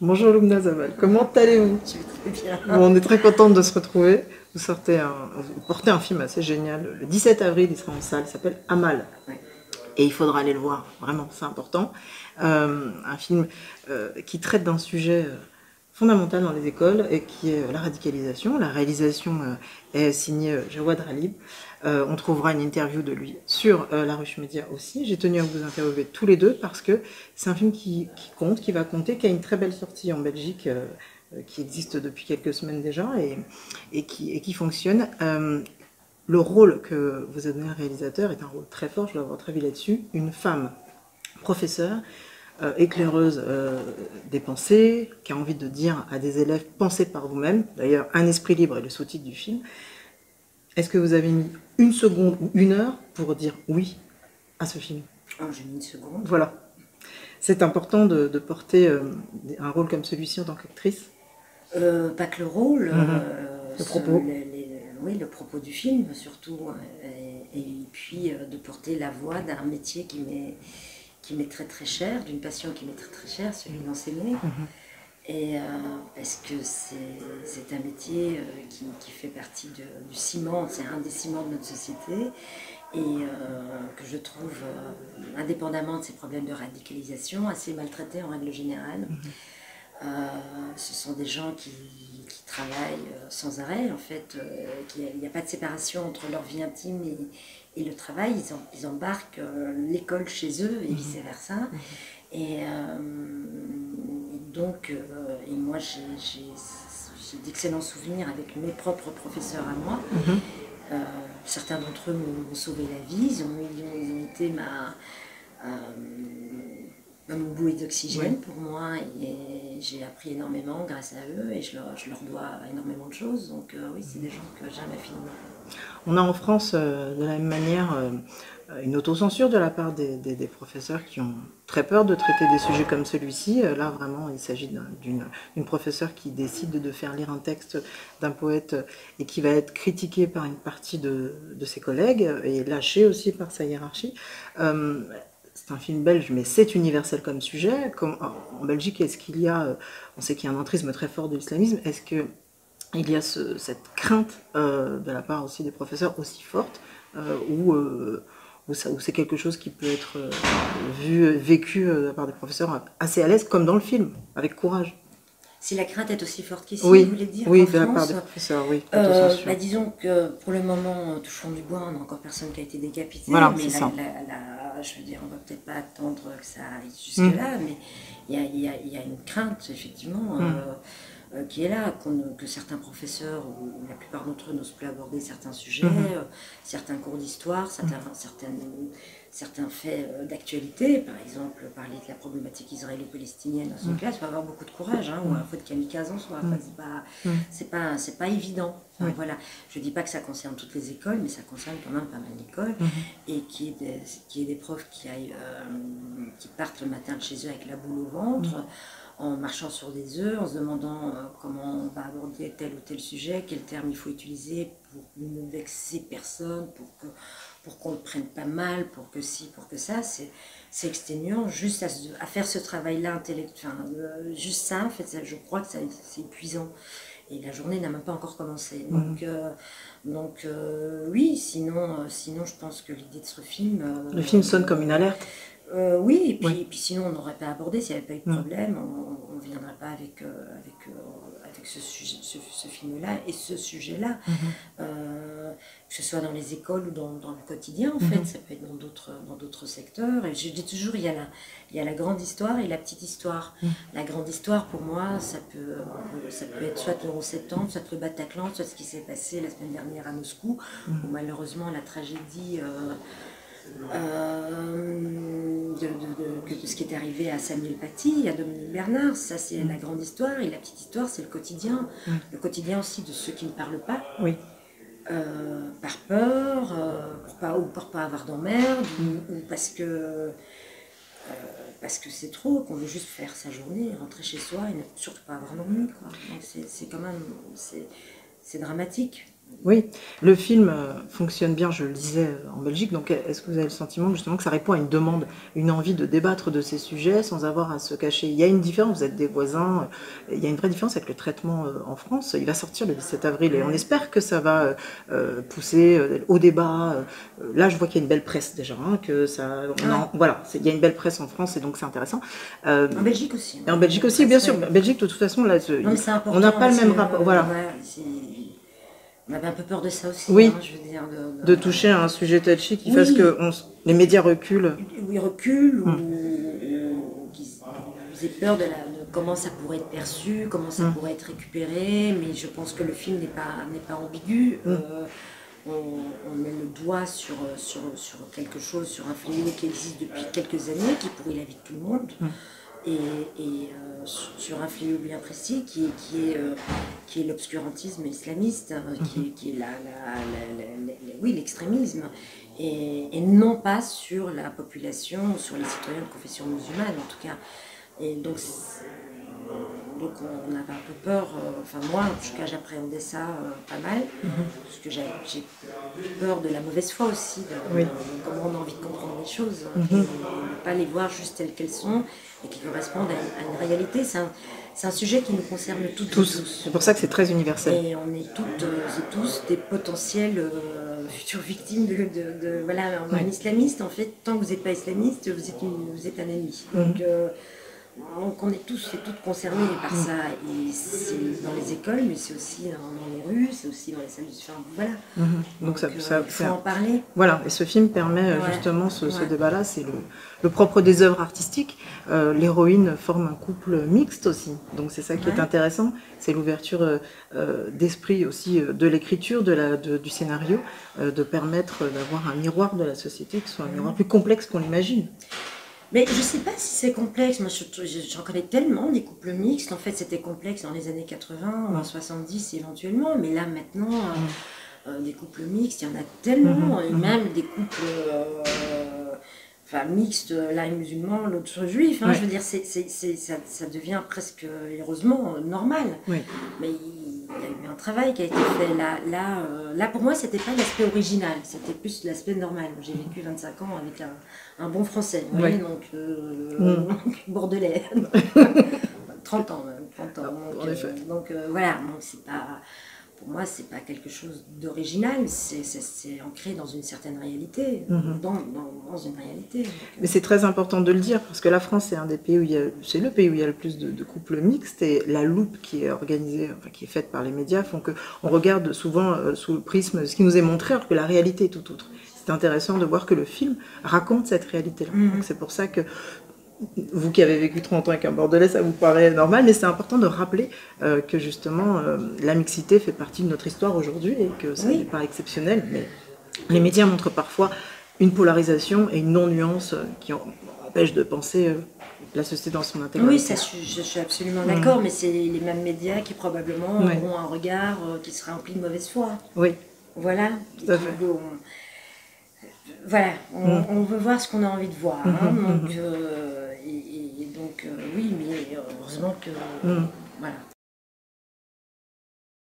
Bonjour Lumna Zaval, comment allez-vous? Je vais très bien. Bon, on est très contente de se retrouver. Vous portez un film assez génial. Le 17 avril, il sera en salle, il s'appelle Amal. Ouais. Et il faudra aller le voir, vraiment, c'est important. Un film qui traite d'un sujet fondamental dans les écoles et qui est la radicalisation. La réalisation est signée Jawad Ralib. On trouvera une interview de lui sur La Ruche Média aussi. J'ai tenu à vous interviewer tous les deux parce que c'est un film qui compte, qui va compter, qui a une très belle sortie en Belgique, qui existe depuis quelques semaines déjà et qui fonctionne. Le rôle que vous avez donné au réalisateur est un rôle très fort, je dois avoir très vite là-dessus. Une femme professeure, éclaireuse des pensées, qui a envie de dire à des élèves pensez par vous-même. D'ailleurs, Un esprit libre est le sous-titre du film. Est-ce que vous avez mis une seconde ou une heure pour dire oui à ce film? Oh, j'ai mis une seconde. Voilà. C'est important de porter un rôle comme celui-ci en tant qu'actrice. Pas que le rôle, Le propos. oui, le propos du film surtout, et puis de porter la voix d'un métier qui m'est très très cher, d'une passion qui m'est très très chère, celui d'enseigner. Et parce que c'est un métier qui fait partie du ciment, c'est un des ciments de notre société, et que je trouve, indépendamment de ces problèmes de radicalisation, assez maltraités en règle générale. Ce sont des gens qui travaillent sans arrêt, en fait. Il n'y a pas de séparation entre leur vie intime et le travail. Ils embarquent l'école chez eux et vice-versa. Et donc, et moi, j'ai d'excellents souvenirs avec mes propres professeurs à moi. Certains d'entre eux m'ont sauvé la vie. Ils ont été euh, mon bouée d'oxygène pour moi, et j'ai appris énormément grâce à eux, et je leur dois énormément de choses. Donc oui, c'est des gens que j'aime infiniment. On a en France, de la même manière, une autocensure de la part des professeurs qui ont très peur de traiter des sujets comme celui-ci. Là, vraiment, il s'agit d'une professeure qui décide de faire lire un texte d'un poète et qui va être critiqué par une partie de ses collègues et lâché aussi par sa hiérarchie. C'est un film belge, mais c'est universel comme sujet. En Belgique, est-ce qu'il y a, on sait qu'il y a un entrisme très fort de l'islamisme, est-ce que il y a cette crainte de la part aussi des professeurs aussi forte où c'est quelque chose qui peut être vécu de la part des professeurs assez à l'aise, comme dans le film, avec courage. Si la crainte est aussi forte qu'ici, Oui, vous voulez dire oui, qu'en de la part France, des professeurs, oui, l'autocensure. disons que pour le moment, touchons du bois, on n'a encore personne qui a été décapité, Voilà, mais c'est ça. je veux dire, on va peut-être pas attendre que ça aille jusque-là, mais il y a une crainte, effectivement, qui est là, que certains professeurs, ou la plupart d'entre eux, n'osent plus aborder certains sujets, certains cours d'histoire, certains faits d'actualité. Par exemple, parler de la problématique israélo-palestinienne dans une classe, il faut avoir beaucoup de courage, ou un peu de kamikaze en soi. Enfin, c'est pas évident. Enfin, voilà. Je ne dis pas que ça concerne toutes les écoles, mais ça concerne quand même pas mal d'écoles. Et qu'il y ait des profs qui partent le matin de chez eux avec la boule au ventre, en marchant sur des œufs, en se demandant comment on va aborder tel ou tel sujet, quel terme il faut utiliser pour ne vexer personne, pour qu'on ne le prenne pas mal, pour que ci, pour que ça. C'est exténuant, juste à faire ce travail-là intellectuel. Juste ça, en fait, je crois que c'est épuisant. Et la journée n'a même pas encore commencé. Donc oui, sinon je pense que l'idée de ce film... Le film sonne comme une alerte. Oui, et puis sinon on n'aurait pas abordé, s'il n'y avait pas eu de problème, on ne viendrait pas avec ce film-là et ce sujet-là. Que ce soit dans les écoles ou dans le quotidien, en fait, ça peut être dans d'autres secteurs. Et je dis toujours, il y a la grande histoire et la petite histoire. La grande histoire, pour moi, ça peut être soit l'Euro 70, soit le Bataclan, soit ce qui s'est passé la semaine dernière à Moscou, où malheureusement la tragédie... de ce qui est arrivé à Samuel Paty, à Dominique Bernard, ça c'est la grande histoire, et la petite histoire c'est le quotidien aussi de ceux qui ne parlent pas, Oui. Par peur, pour pas avoir d'emmerde, ou parce que c'est trop, qu'on veut juste faire sa journée, rentrer chez soi et ne surtout pas avoir d'ennui, quoi. Donc c'est quand même, c'est dramatique. Oui, le film fonctionne bien, je le disais, en Belgique. Donc, est-ce que vous avez le sentiment justement que ça répond à une demande, une envie de débattre de ces sujets sans avoir à se cacher? Il y a une différence, vous êtes des voisins, il y a une vraie différence avec le traitement en France. Il va sortir le 17 avril et on espère que ça va pousser au débat. Là, je vois qu'il y a une belle presse déjà, hein, que ça, voilà, il y a une belle presse en France et donc c'est intéressant. En Belgique aussi. Et en Belgique aussi, bien sûr. En Belgique, de toute façon, là, on n'a pas le même rapport. Voilà. On avait un peu peur de ça aussi, oui, hein, je veux dire. De toucher à un sujet touchy qui fasse que les médias reculent. Où ils reculent, ou qu'ils aient peur de comment ça pourrait être perçu, comment ça pourrait être récupéré, mais je pense que le film n'est pas ambigu. On met le doigt sur quelque chose, sur un fléau qui existe depuis quelques années, qui pourrit la vie de tout le monde. Et sur un fléau bien précis qui est l'obscurantisme islamiste, qui est l'extrémisme, et non pas sur la population, sur les citoyens de confession musulmane en tout cas. Et donc on avait un peu peur, enfin moi en tout cas j'appréhendais ça pas mal, parce que j'ai peur de la mauvaise foi aussi, de comment on a envie de comprendre les choses, et ne pas les voir juste telles qu'elles sont, et qui correspondent à une réalité. C'est un sujet qui nous concerne toutes et tous. C'est pour ça que c'est très universel. Et on est toutes et tous des potentiels futures victimes voilà, un islamiste. En fait, tant que vous n'êtes pas islamiste, vous êtes un ennemi. Donc on est tous et toutes concernés par ça, et c'est dans les écoles, mais c'est aussi dans les rues, c'est aussi dans les salles de film, voilà. Donc ça faut en parler. Voilà, et ce film permet justement ce débat-là, c'est le propre des œuvres artistiques. L'héroïne forme un couple mixte aussi, donc c'est ça qui est intéressant, c'est l'ouverture d'esprit aussi de l'écriture, du scénario, de permettre d'avoir un miroir de la société qui soit un miroir plus complexe qu'on l'imagine. Mais je sais pas si c'est complexe, moi j'en connais tellement des couples mixtes, en fait c'était complexe dans les années 80 ou en 70 éventuellement, mais là maintenant, des couples mixtes, il y en a tellement, et même des couples mixtes, l'un est musulman, l'autre juif, hein, je veux dire, ça devient presque, heureusement, normal. Mais il y a eu un travail qui a été fait. Là pour moi, c'était pas l'aspect original, c'était plus l'aspect normal. J'ai vécu 25 ans avec un bon français, vous voyez, donc bordelais. 30 ans même, 30 ans. Donc voilà, donc c'est pas... Pour moi, c'est pas quelque chose d'original, c'est ancré dans une certaine réalité, dans une réalité. Mais c'est très important de le dire, parce que la France, c'est un des pays c'est le pays où il y a le plus de couples mixtes, et la loupe qui est organisée, enfin, qui est faite par les médias, font qu'on regarde souvent sous le prisme ce qui nous est montré, alors que la réalité est tout autre. C'est intéressant de voir que le film raconte cette réalité-là. Donc c'est pour ça que vous qui avez vécu 30 ans avec un Bordelais, ça vous paraît normal, mais c'est important de rappeler que justement la mixité fait partie de notre histoire aujourd'hui et que ça n'est pas exceptionnel. Mais les médias montrent parfois une polarisation et une non-nuance qui empêche de penser la société dans son intégralité. Oui, ça, je suis absolument d'accord, mais c'est les mêmes médias qui probablement auront un regard qui sera rempli de mauvaise foi. Oui. Voilà. Tout à fait. Voilà, on veut voir ce qu'on a envie de voir. Donc, oui, mais heureusement que... Voilà.